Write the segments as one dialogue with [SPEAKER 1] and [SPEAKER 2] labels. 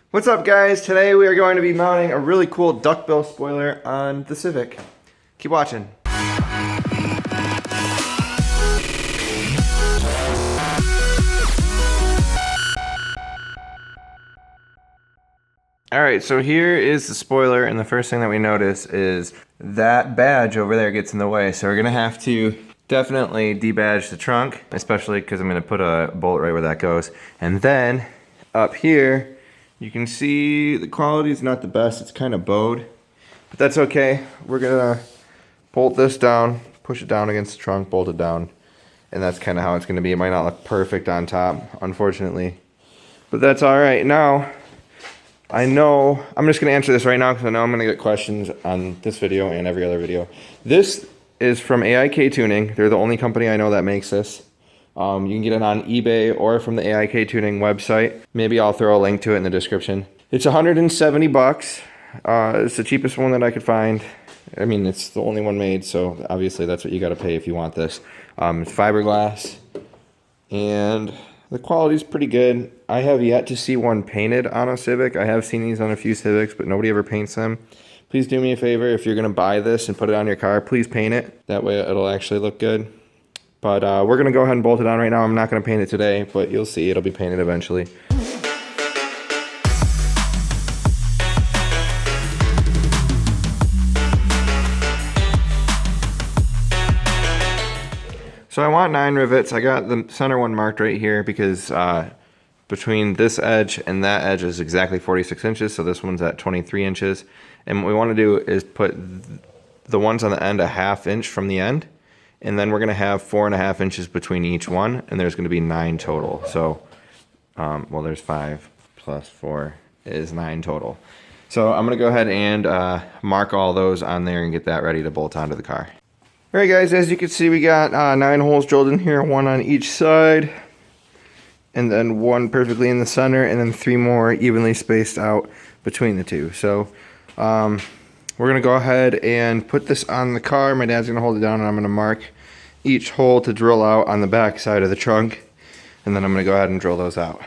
[SPEAKER 1] What's up, guys? Today we are going to be mounting a really cool duckbill spoiler on the Civic. Keep watching. Alright, so here is the spoiler, and the first thing that we notice is that badge over there gets in the way. So we're going to have to definitely debadge the trunk, especially because I'm going to put a bolt right where that goes. And then up here, you can see the quality is not the best. It's kind of bowed, but that's okay. We're going to bolt this down, push it down against the trunk, bolt it down, and that's kind of how it's going to be. It might not look perfect on top, unfortunately, but that's all right. Now, I know, I'm just going to answer this right now because I know I'm going to get questions on this video and every other video. This is from AIK Tuning. They're the only company I know that makes this. You can get it on eBay or from the AIK Tuning website. Maybe I'll throw a link to it in the description. It's 170 bucks. It's the cheapest one that I could find. I mean, it's the only one made, so obviously that's what you got to pay if you want this. It's fiberglass, and the quality is pretty good. I have yet to see one painted on a Civic. I have seen these on a few Civics, but nobody ever paints them. Please do me a favor, if you're going to buy this and put it on your car, please paint it. That way it'll actually look good. But we're going to go ahead and bolt it on right now. I'm not going to paint it today, but you'll see it'll be painted eventually. So I want 9 rivets. I got the center one marked right here because between this edge and that edge is exactly 46 inches, so this one's at 23 inches. And what we want to do is put the ones on the end a ½ inch from the end, and then we're going to have 4.5 inches between each one, and there's going to be 9 total. So, well, there's 5 plus 4 is 9 total. So I'm going to go ahead and mark all those on there and get that ready to bolt onto the car. Alright guys, as you can see, we got 9 holes drilled in here, 1 on each side, and then 1 perfectly in the center, and then 3 more evenly spaced out between the 2. So we're going to go ahead and put this on the car. My dad's going to hold it down, and I'm going to mark each hole to drill out on the back side of the trunk, and then I'm going to go ahead and drill those out.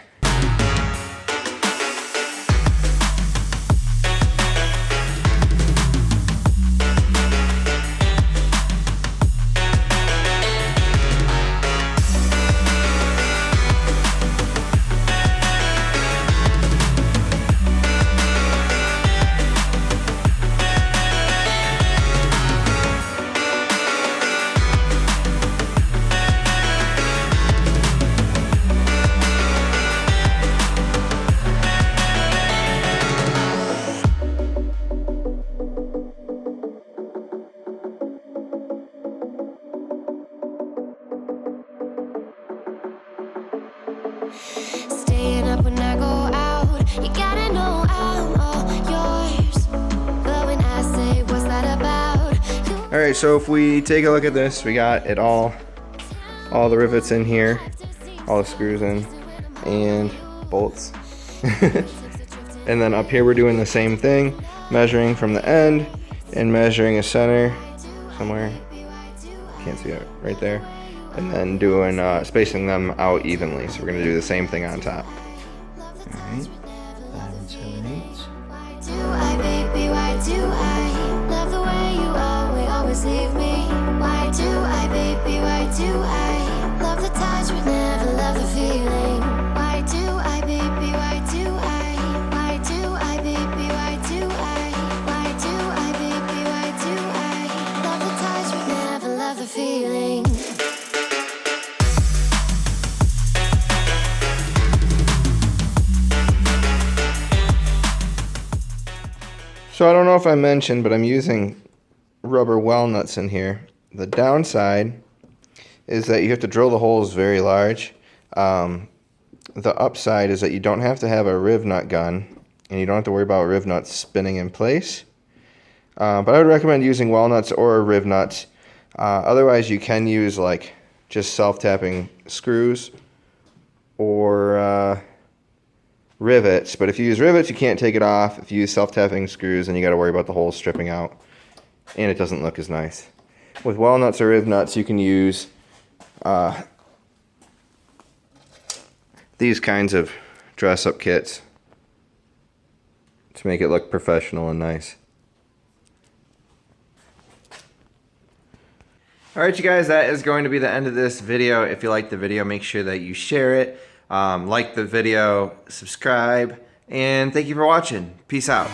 [SPEAKER 2] Staying up when I go out, you gotta know I'm all yours. But when I say what's that about?
[SPEAKER 1] Alright, so if we take a look at this, we got it all the rivets in here, all the screws in, and bolts. And then up here we're doing the same thing, measuring from the end and measuring a center somewhere. Can't see it right there. And then doing spacing them out evenly. So we're gonna do the same thing on top. Alright, 5 7 8.
[SPEAKER 2] Why do I, baby, why do I love the way you always leave me? Why do I, baby, why do I love the touch but never love the feeling? Why do I, baby, why do I, baby, why do I, baby, why do I love the touch but never love the feeling?
[SPEAKER 1] So I don't know if I mentioned, but I'm using rubber well nuts in here. The downside is that you have to drill the holes very large. The upside is that you don't have to have a riv nut gun, and you don't have to worry about riv nuts spinning in place. But I would recommend using well nuts or riv nuts. Otherwise, you can use like just self-tapping screws or rivets, but if you use rivets, you can't take it off. If you use self-tapping screws, then you got to worry about the holes stripping out, and it doesn't look as nice. With well nuts or riv nuts, you can use these kinds of dress-up kits. to make it look professional and nice. Alright you guys, that is going to be the end of this video. If you liked the video, make sure that you share it, like the video, subscribe, and thank you for watching. Peace out.